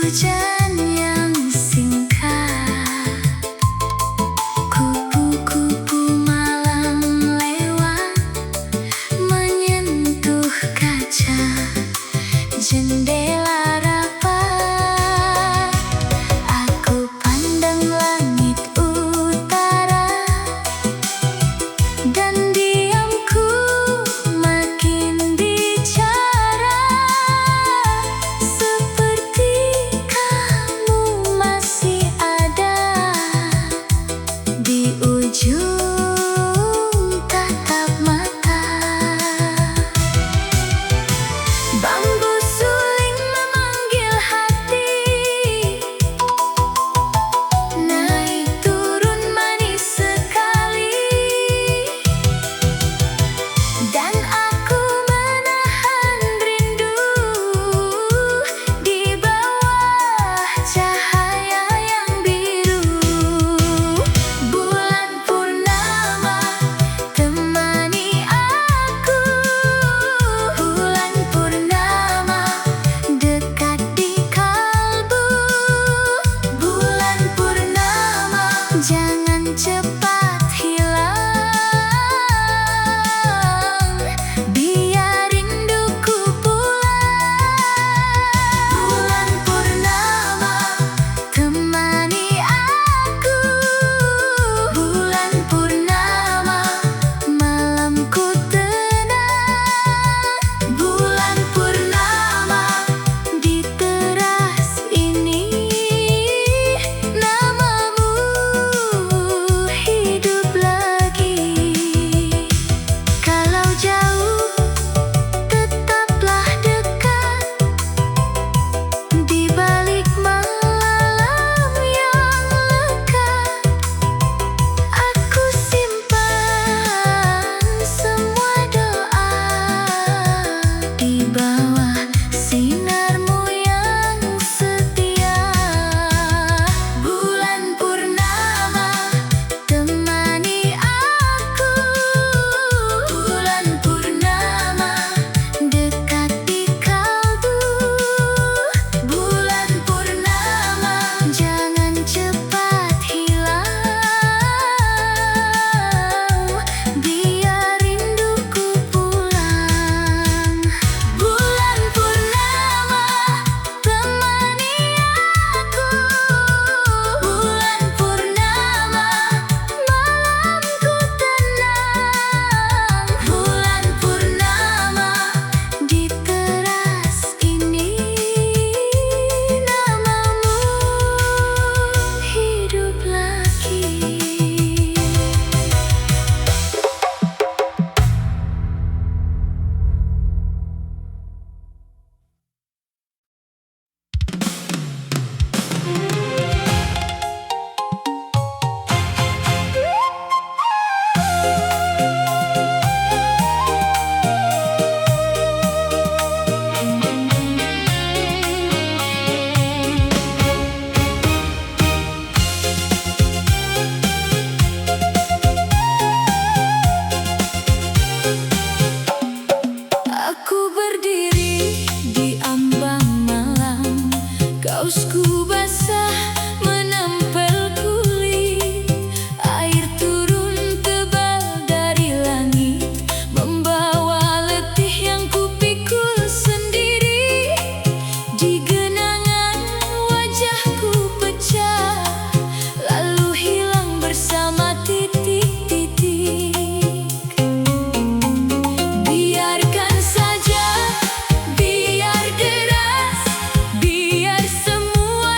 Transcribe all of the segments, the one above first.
hujan yang singkat, kupu-kupu malam lewat, menyentuh kaca jendela rapat. Aku pandang langit utara, dan diamku makin bicara, seperti kamu masih ada di ujung tatap mata. Bambu suling memanggil hati, naik turun manis sekali, dan aku menahan rindu di bawah cahaya yang biru. Bulan purnama temani aku, bulan purnama dekat di kalbu. Bulan purnama jangan cepat hilang, biar rinduku pulang. Bulan purnama temani aku, bulan purnama malamku tenang. Bulan purnama di teras ini, namamu hidup lagi. Kalau jauh tetaplah dekat, di balik malam yang lekat. Aku simpan semua doa di bawah sinarmu yang setia. Bulan purnama temani aku, bulan purnama dekat di kalbu. Bulan purnama jangan cepat hilang, biar rinduku pulang. Bulan purnama temani aku, bulan purnama malamku tenang. Bulan purnama di teras ini, namamu hidup lagi. Aku berdiri di ambang malam, kaosku basah menempel kulit. Air turun tebal dari langit, membawa letih yang kupikul sendiri. Di genangan wajahku pecah, lalu hilang bersama titik-titik. Biarkan saja, biar deras, biar semua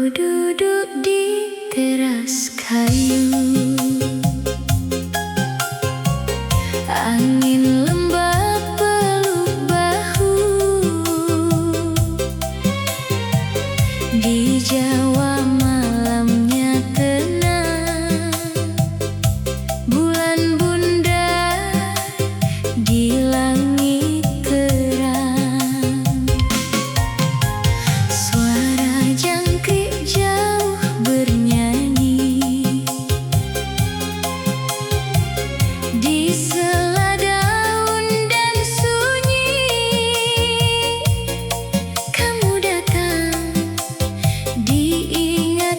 Aku duduk di teras kayu, angin lembab peluk bahu. Di Jawa malamnya tenang, bulan bunda di langit terang. Suara jangkrik jauh bernyanyi di sela daun dan sunyi. Kamu datang diingat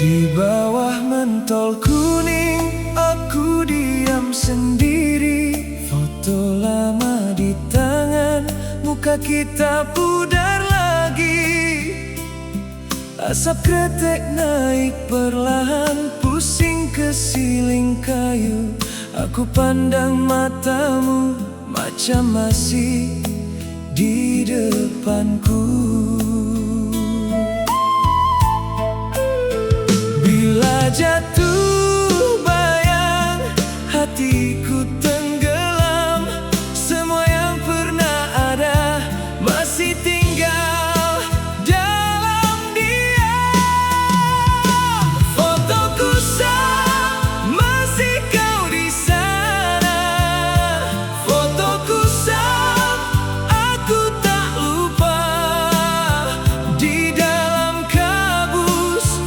Di bawah mentol kuning aku diam sendiri. Foto lama di tangan, muka kita pudar lagi. Asap kretek naik perlahan, pusing ke siling kayu. Aku pandang matamu macam masih di depanku. Bila jatuh bayang, hatiku tenggelam. Semua yang pernah ada masih tinggal dalam diam. Fotoku sah, masih kau di sana. Fotoku sah, aku tak lupa. Di dalam kabus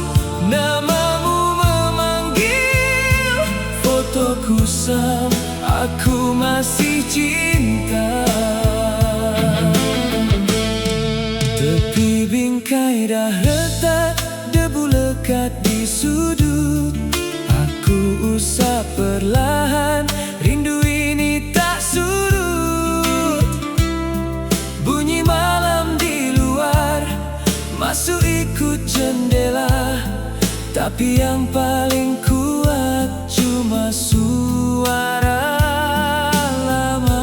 namamu memanggil. Fotoku sah, aku masih cinta. Tepi bingkai dah retak, debu lekat di sudut. Aku usap perlahan, rindu ini tak surut. Bunyi malam di luar, masuk ikut jendela. Tapi yang paling kuat cuma suara lama.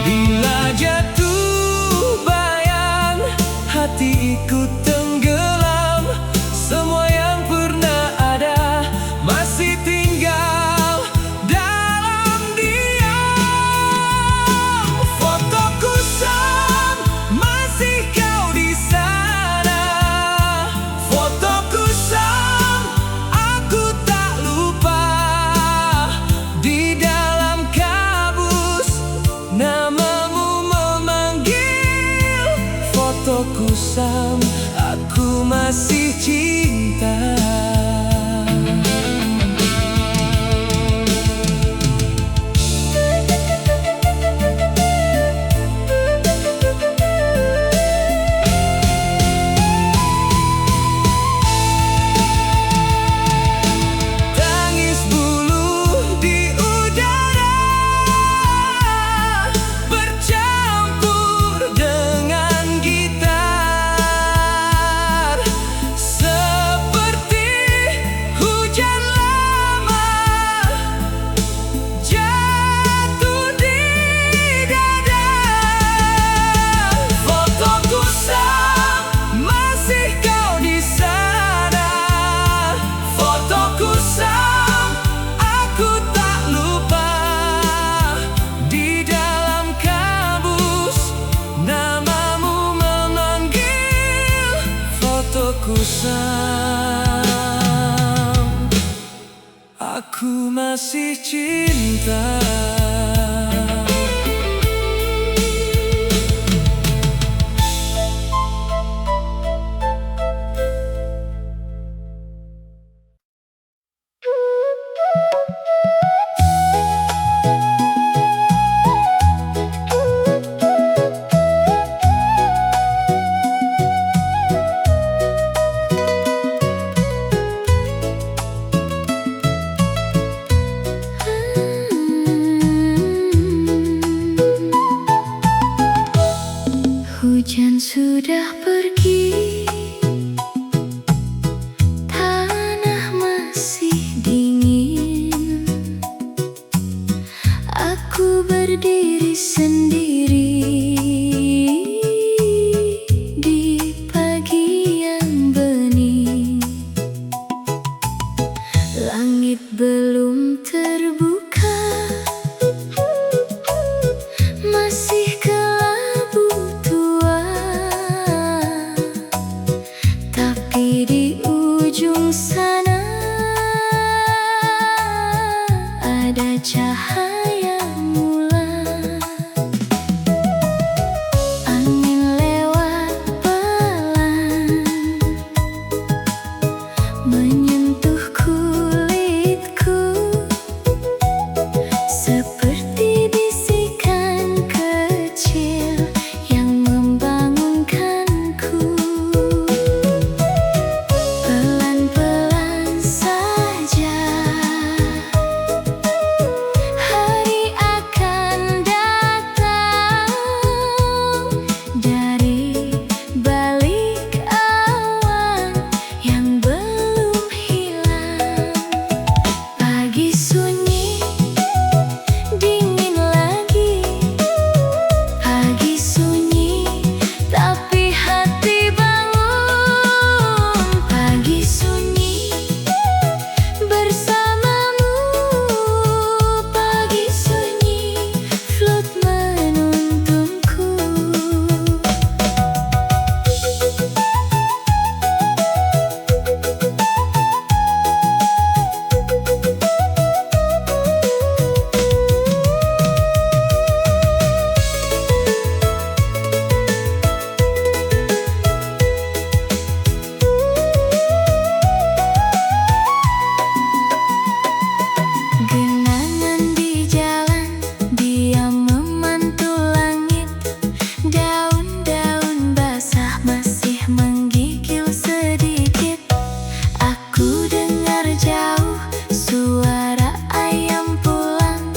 Bila jatuh bayang, hati ikut tenggelam. Semua yang pernah ada masih tinggal dalam diam. Fotoku sah, masih kau di sana. Fotoku sah, aku tak lupa. Di dalam kabus namamu memanggil. Fotoku sah, aku masih cinta. Tangis bulu di udara, bercampur dengan gitar. Seperti hujan lama jatuh di dada. Fotoku sah, masih kau di sana. Fotoku sah, aku tak lupa. Di dalam kabus namamu memanggil. Fotoku sah, aku masih cinta. Hujan sudah pergi, tanah masih dingin. Aku berdiri sendiri di pagi yang bening. Langit belum terbuka, masih kelabu tua. Tapi di ujung sana cahaya bulan. Angin lewat pelan, menyentuh kulitku, seperti bisikan kecil yang membangunkanku. Pelan-pelan saja hari akan datang dari balik awan yang belum hilang. Pagi sunyi, dingin lagi. Pagi sunyi, tapi hati bangun. Pagi sunyi, bersamamu. Pagi sunyi, flute menuntunku. Genangan di jalan, diam memantul langit. Daun-daun basah masih menggigil sedikit. Aku dengar jauh suara ayam pulang,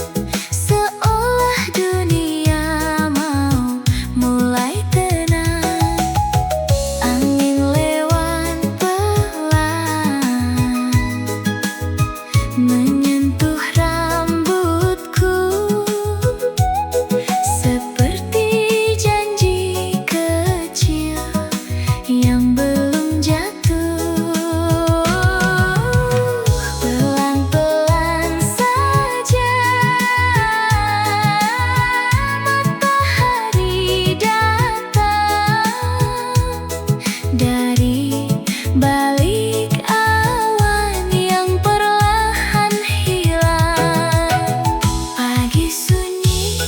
seolah dunia mau mulai tenang. Angin lewat pelan, menyentuh rambutku, seperti janji kecil yang belum jatuh. Pelan-pelan saja matahari datang dari balik awan yang perlahan hilang. Pagi sunyi,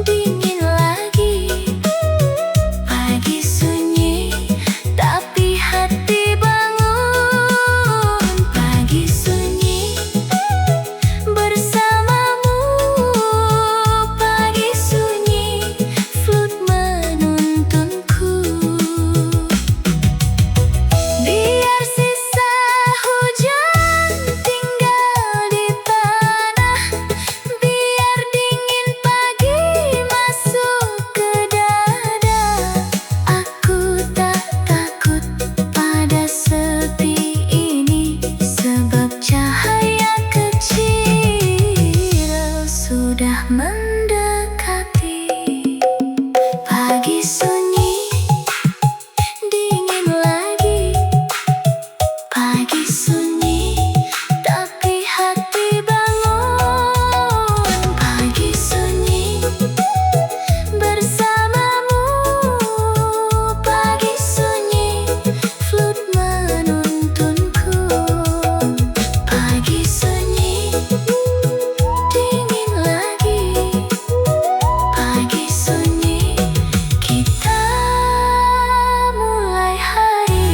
dingin lagi. Pagi sunyi, tapi hati bangun. Pagi sunyi, bersamamu. Pagi sunyi, flute menuntunku. Biar sisa hujan tinggal di tanah, biar dingin pagi masuk ke dada. Aku tak takut pada sepi ini, sebab cahaya kecil sudah mendekati. Pagi sunyi, dingin lagi. Pagi sunyi, tapi hati bangun. Pagi sunyi, bersamamu. Pagi sunyi, flute menuntunku. Pagi sunyi, dingin lagi. Pagi sunyi, kita mulai hari.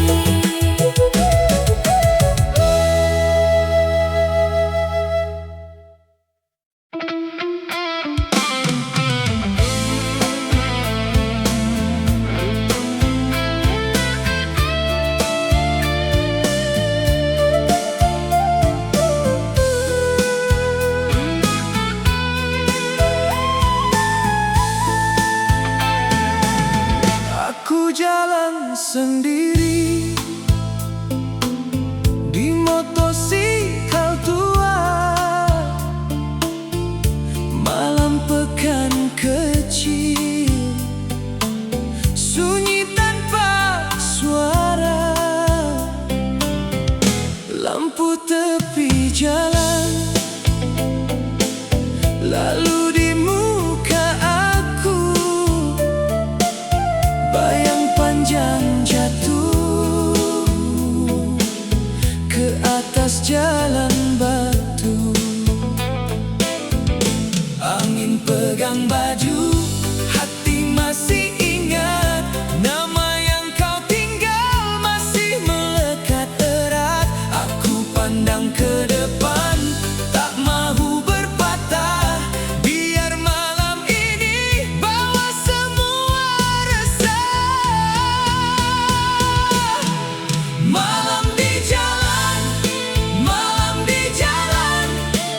Aku jalan sendiri di motosikal tua. Malam pekan kecil, sunyi tanpa suara. Lampu tepi jalan, lalu di muka aku bayang panjang jatuh ke atas jalan batu. pandang ke depan, tak mahu berpatah. Biar malam ini bawa semua resah. Malam di jalan, malam di jalan,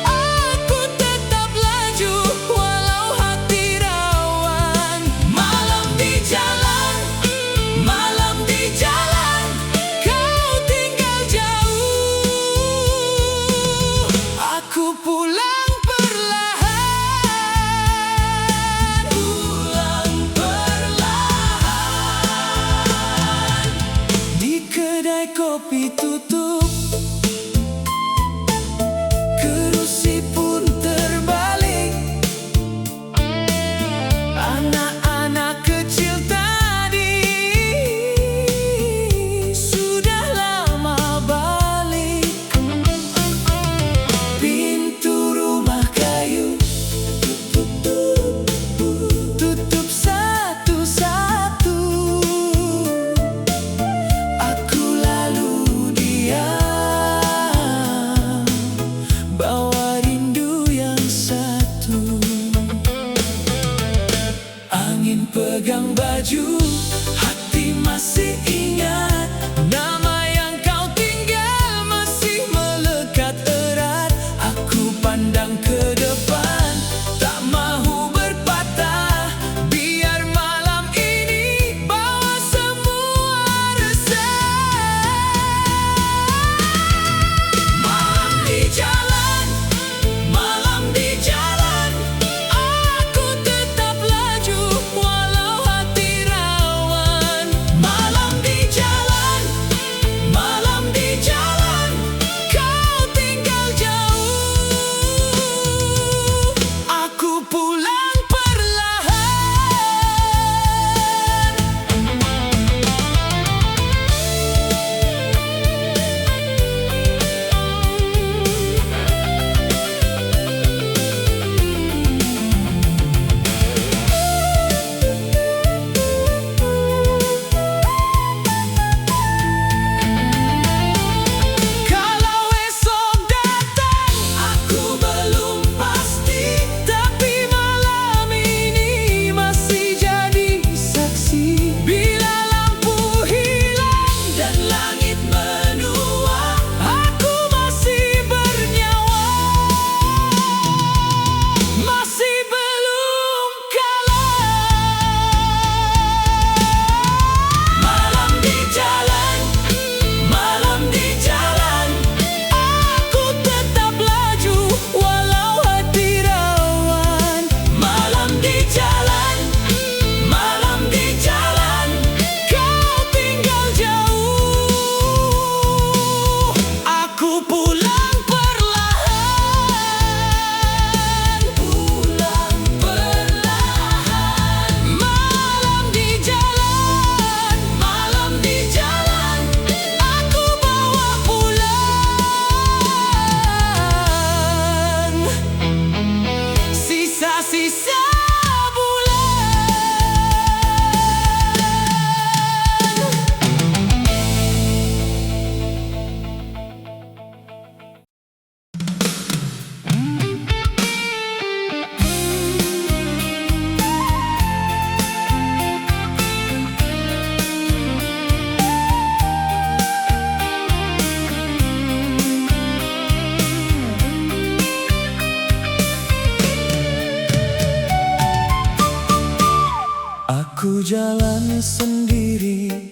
aku tetap laju walau hati rawan. Malam di jalan, malam di jalan, kau tinggal jauh. Aku pulang perlahan, pulang perlahan. Di kedai kopi tutup, kerusi pun terbalik. Anak-anak kecil tadi sudah lama balik. Pintu rumah kayu tutup satu-satu. Aku lalu diam, bawa rindu yang satu. Angin pegang baju, hati masih ingat. Nama yang kau tinggal masih melekat erat. Aku pandang ke depan, tak mahu berpatah. Biar malam ini bawa semua resah. Malam di jalan, malam di jalan, aku tetap laju walau hati rawan. Malam di jalan, malam di jalan, kau tinggal jauh. Aku pulang perlahan. Kalau esok datang, aku belum pasti. Tapi malam ini masih jadi saksi. Bila lampu hilang dan langit menua, aku masih bernyawa. Masih belum kalah. Malam di jalan, malam di jalan, aku tetap laju walau hati rawan. Malam di jalan, malam di jalan, kau tinggal jauh. Aku pulang perlahan, pulang perlahan. Malam di jalan, malam di jalan, aku bawa pulang sisa-sisa bulan. Aku jalan sendiri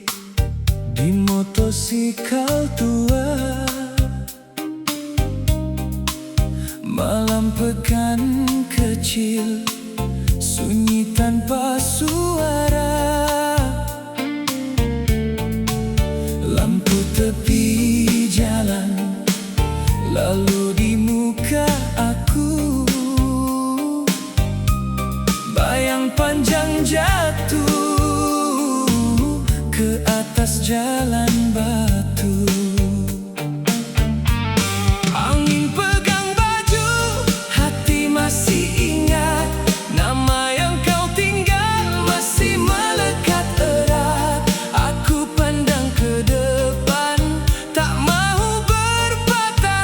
di motosikal tua. Malam pekan kecil, sunyi tanpa suara. Lampu tepi jalan lalu di muka aku. Bayang panjang jatuh ke atas jalan batu. Angin pegang baju, hati masih ingat. Nama yang kau tinggal masih melekat erat. Aku pandang ke depan, tak mahu berpatah.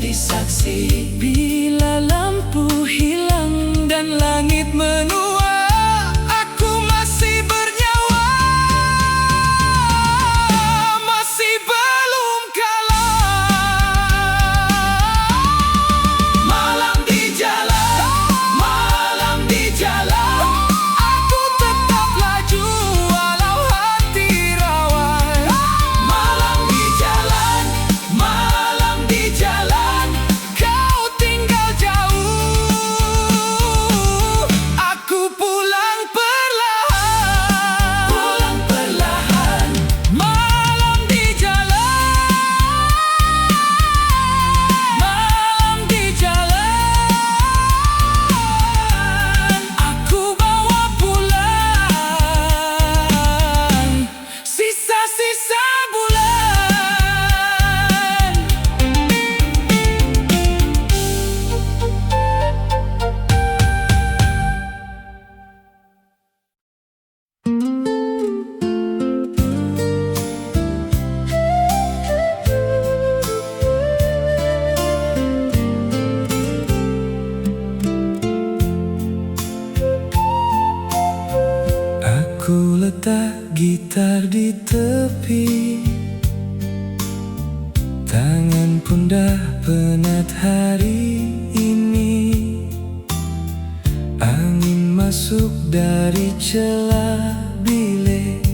jadi saksi. Bila lampu hilang dan langit menua, aku masih bernyawa, masih belum kalah. Malam di jalan, malam di jalan, aku tetap laju walau hati rawan. Malam di jalan, malam di jalan, kau tinggal jauh, aku pulang perlahan. Pulang perlahan. Malam di jalan, malam di jalan, aku bawa pulang sisa-sisa bulan. Aku letak gitar di tepi, tangan pun dah penat hari ini. Angin masuk dari celah bilik,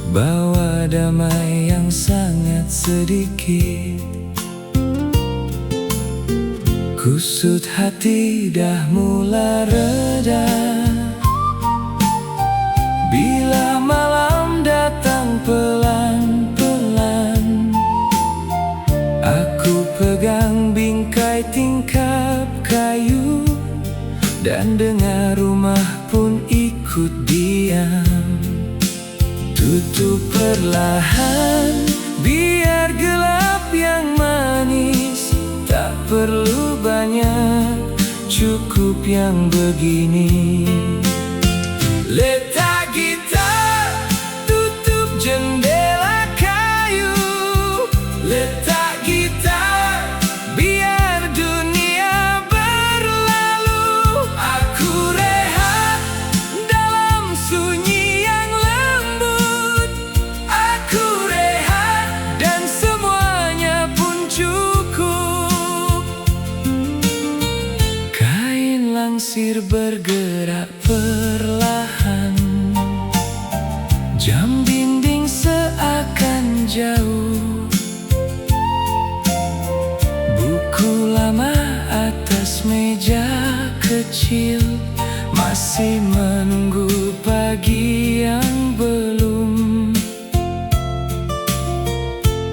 bawa damai yang sangat sedikit. Kusut hati dah mulai reda, bila malam datang pelan-pelan. Aku pegang bingkai tingkap kayu, dan dengar rumah pun ikut diam. Tutup perlahan, biar gelap yang manis. Tak perlu banyak, cukup yang begini. Letak gitar, tutup jendela kayu. Letak gitar, biar dunia berlalu. Aku rehat dalam sunyi yang lembut. Aku rehat dan semuanya pun cukup. Kain langsir bergerak perlahan, jam dinding seakan jauh. Buku lama atas meja kecil masih menunggu pagi yang belum.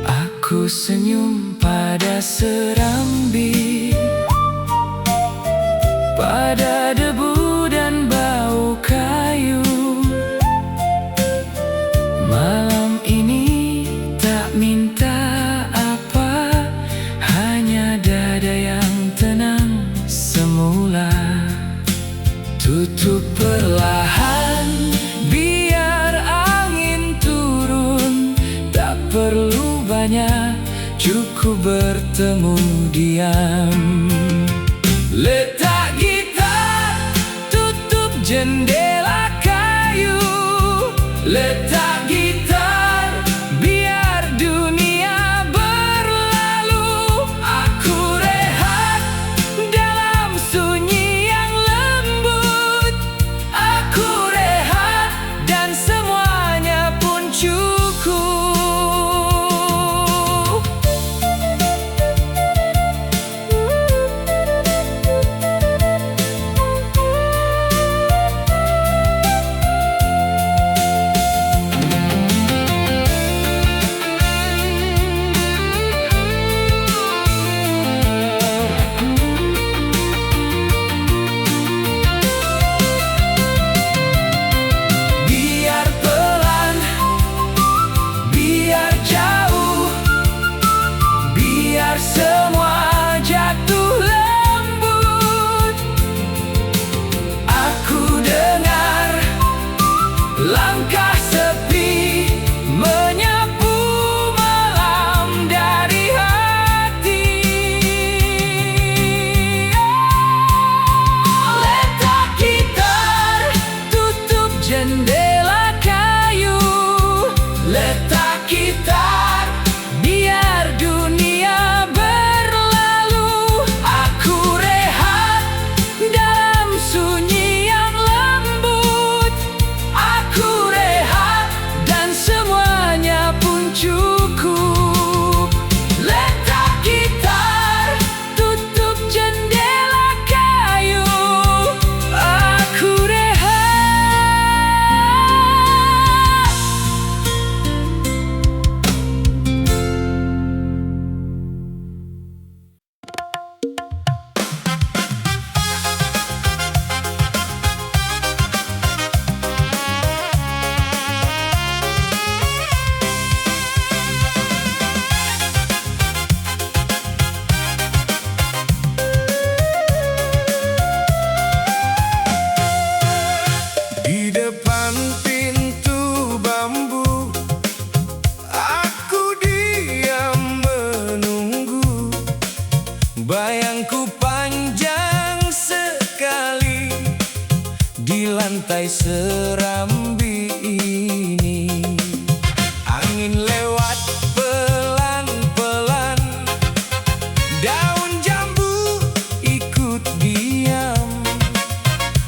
Aku senyum pada serambi, pada debu dan bau kayu. Malam ini tak minta apa, hanya dada yang tenang semula. Tutup perlahan, biar angin turun. Tak perlu banyak, cukup bertemu diam. Letak gitar, tutup jendela kayu. Letak gitar, biar dunia berlalu. Aku rehat dalam sunyi yang lembut. Aku rehat dan semuanya pun cukup. pantai Serambi ini. Angin lewat pelan-pelan, daun jambu ikut diam.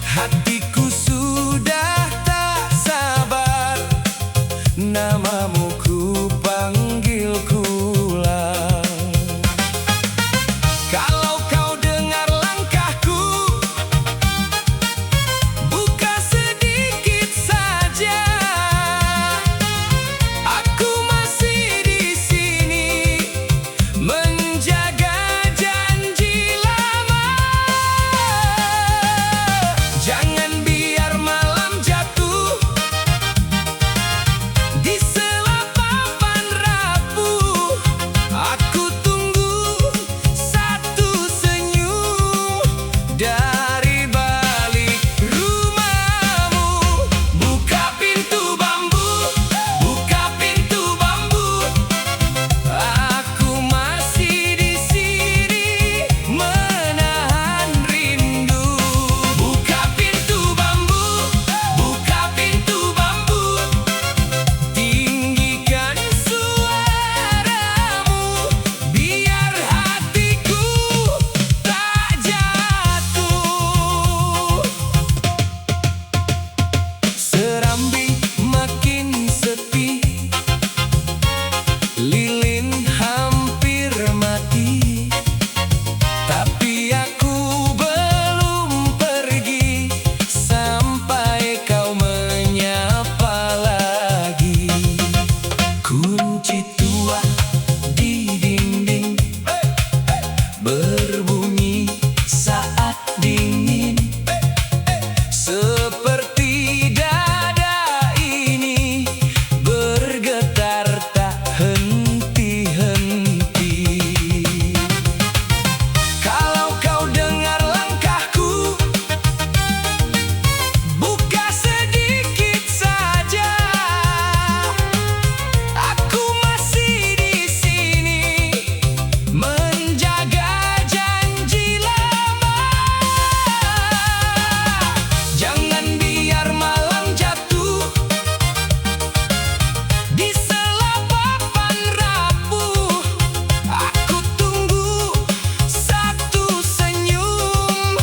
Hatiku sudah tak sabar, namamu ku panggil pulang. Kalau kau dengar langkahku, buka sedikit saja. Aku masih di sini menjaga janji lama. Jangan biar malam jatuh di sela papan rapuh. Aku tunggu satu senyum dari balik rumahmu. Buka pintu bambu, buka pintu bambu. Aku masih di sini menahan rindu. Buka pintu bambu, buka pintu bambu. Tinggikan suaramu biar hatiku tak jatuh. Serambi makin sepi, lilin hampir mati, tapi aku belum pergi sampai kau menyapa lagi. Kunci tua di dinding berbunyi saat dingin, seperti dada ini bergetar tak henti-henti. Kalau kau dengar langkahku, buka sedikit saja. Aku masih di sini menjaga janji lama. Jangan biar malam jatuh di sela papan rapuh. Aku tunggu satu senyum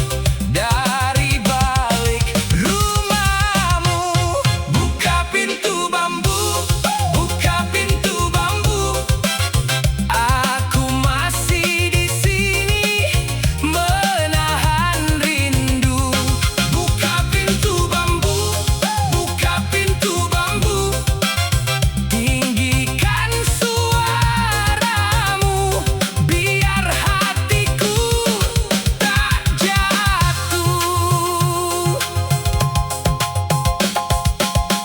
dari balik rumahmu. Buka pintu bambu, buka pintu bambu. Aku masih di sini menahan rindu. Buka pintu bambu, buka pintu bambu. Tinggikan suaramu biar hatiku tak jatuh.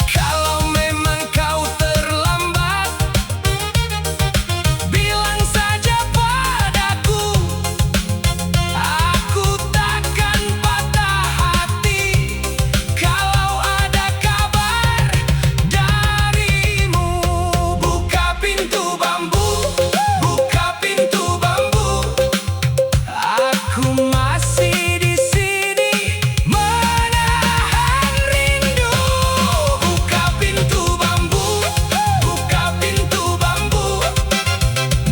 Kalau memang kau terlambat, bilang saja padaku. Aku takkan patah hati kalau ada kabar darimu. Buka pintu bambu, buka pintu bambu. Aku masih di sini menahan rindu. Buka pintu bambu, buka pintu bambu.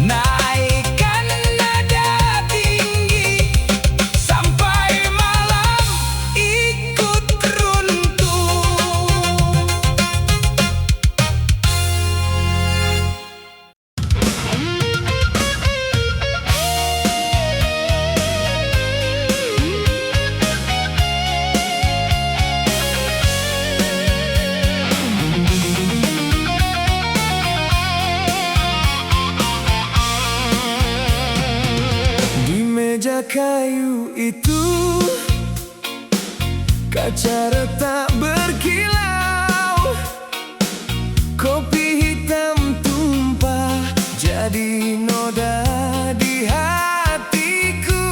Naikkan nada tinggi sampai malam ikut runtuh. Di meja kayu itu kaca retak berkilau, kopi hitam tumpah jadi noda di hatiku.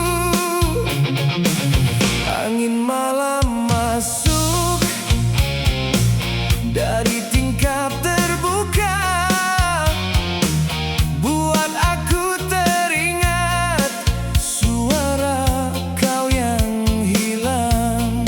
Angin malam masuk dari tingkap terbuka, buat aku teringat suara kau yang hilang.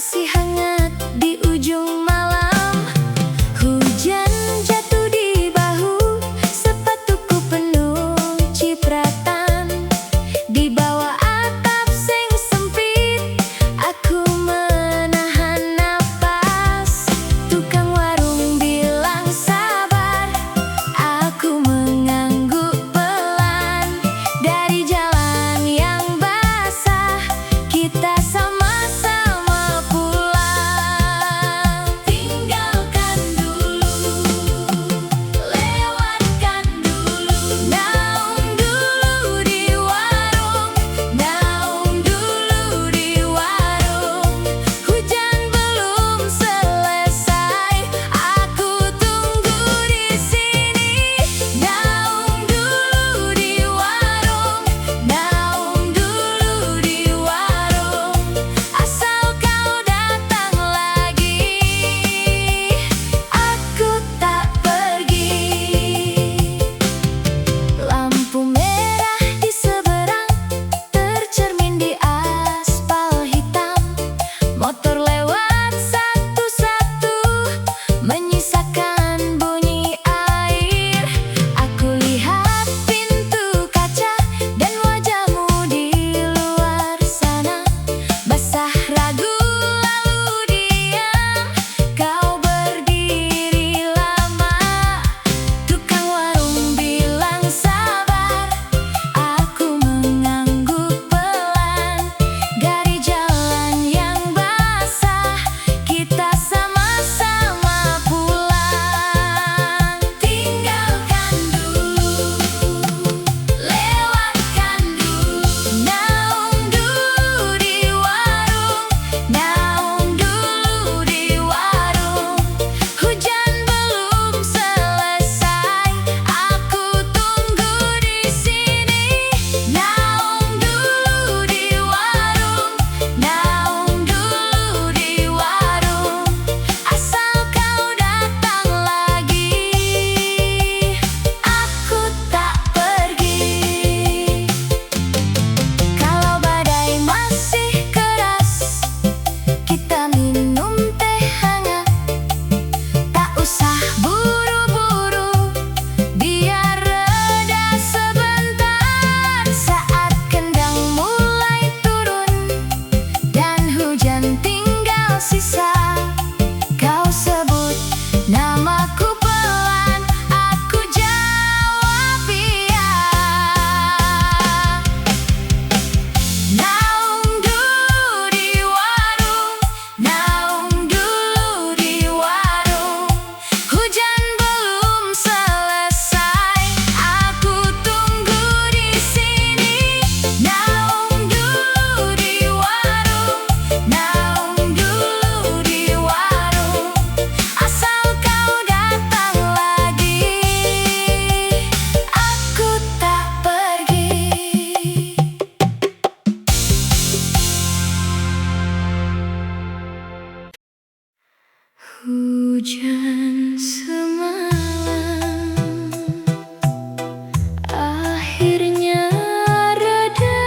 masih hangat di ujung malam. Hujan jatuh di bahu, sepatuku penuh cipratan. Di bawah atap sing sempit, aku menahan napas. Tukang warung bilang sabar, aku mengangguk pelan. Dari jalan yang basah, kita sama-sama pulang. Tinggalkan dulu, lewatkan dulu, naung dulu di warung, naung dulu di warung. Hujan belum selesai, aku tunggu di sini. Naung dulu di warung, naung dulu di warung. Asal kau datang lagi, aku tak pergi. Lampu merah di seberang tercermin di aspal hitam. Motor lewat satu-satu, menyisakan bunyi air. Aku lihat pintu kaca dan wajahmu di luar sana. Basah ragu lalu diam, kau berdiri lama. Tukang warung bilang sabar, aku mengangguk pelan. Dari jalan yang basah, kita sama-sama pulang. Tinggalkan dulu, lewatkan dulu, naung dulu di warung, naung dulu di warung. Hujan belum selesai, aku tunggu di sini. Naung dulu di warung, naung dulu di warung. Asal kau datang lagi, aku tak pergi. Kalau badai masih keras, kita minum teh hangat. Tak usah buru-buru, biar reda sebentar. Saat kendang mulai turun dan hujan tinggal sisa, kau sebut namaku pelan, aku jawab iya. Naung dulu di warung, naung dulu di warung. Hujan belum selesai, aku tunggu di sini. Naung dulu di warung, naung dulu di warung. Asal kau datang lagi, aku tak pergi. Hujan semalam akhirnya reda,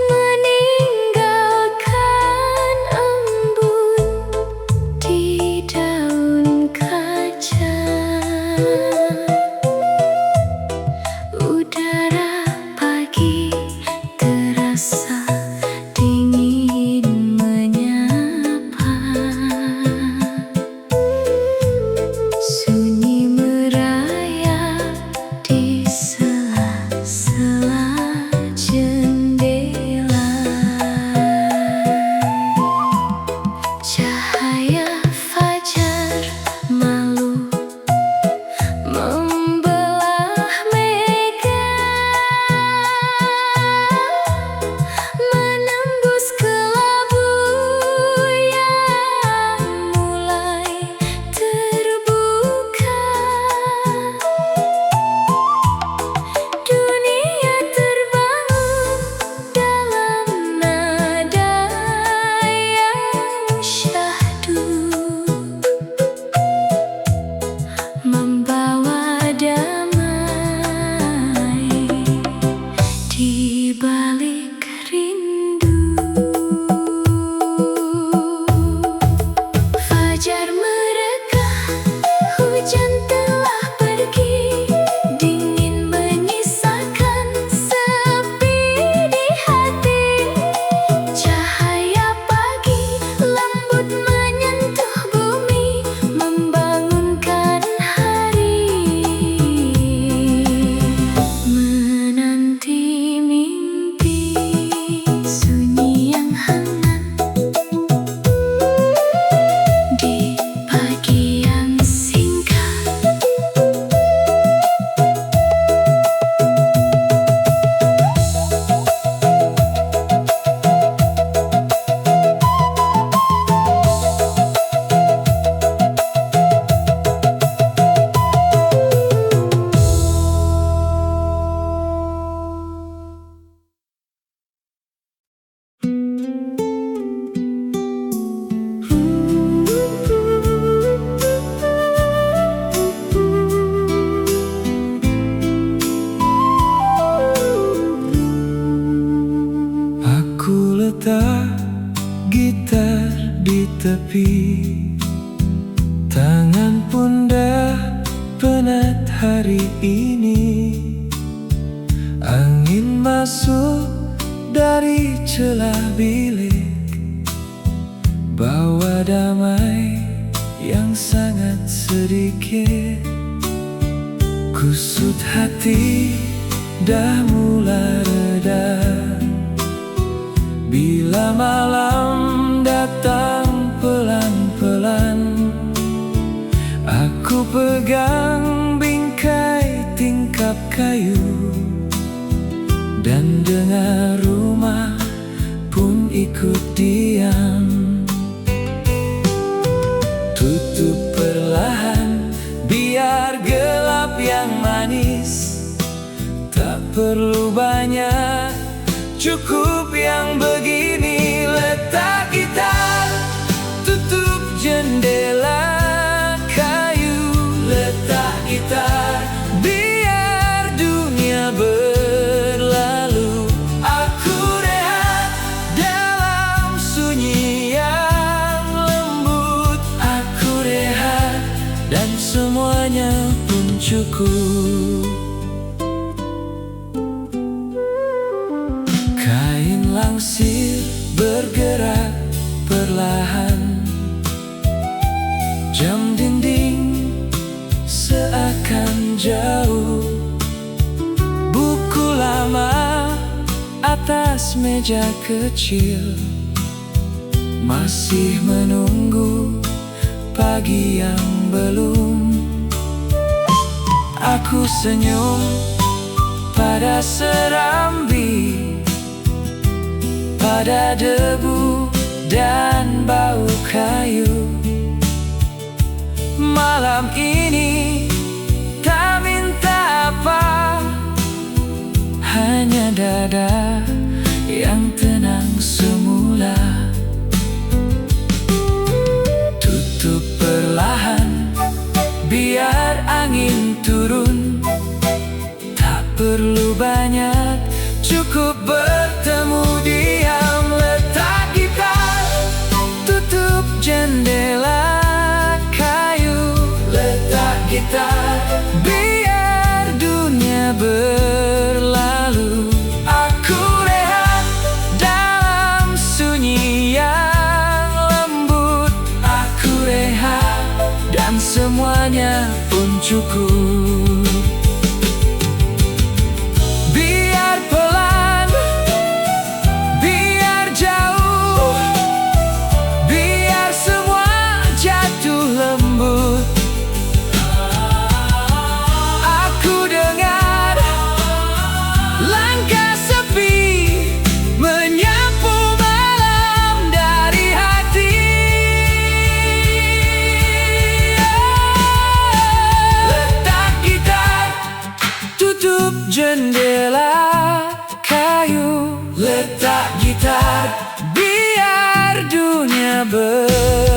meninggalkan embun di daun kaca. Udara pagi terasa dingin menyapa. Bawa gitar di tepi, tangan pun dah penat hari ini. Angin masuk dari celah bilik, bawa damai yang sangat sedikit. Kusut hati dah mulai reda bila malam datang pelan-pelan. Aku pegang bingkai tingkap kayu dan dengar rumah pun ikut diam. Tutup perlahan biar gelap yang manis. Tak perlu banyak, cukup yang begini. Letak gitar, tutup jendela kayu. Letak gitar, biar dunia berlalu. Aku rehat dalam sunyi yang lembut. Aku rehat dan semuanya pun cukup. Kain langsir bergerak perlahan, jam dinding seakan jauh. Buku lama atas meja kecil masih menunggu pagi yang belum. Aku senyum pada serambi, pada debu dan bau kayu. Malam ini tak minta apa, hanya dada yang tenang semula. Tutup perlahan biar angin turun. Tak perlu banyak, cukup bertemu diam. Letak gitar, tutup jendela kayu. Letak gitar, biar dunia berlalu. Aku rehat dalam sunyi yang lembut. Aku rehat dan semuanya pun cukup. Biar pelan, biar jauh, biar semua jatuh lembut. Aku dengar langkah sepi menyapu malam dari hati. Letak gitar, tutup jendela kayu. Letak gitar, biar dunia berlalu.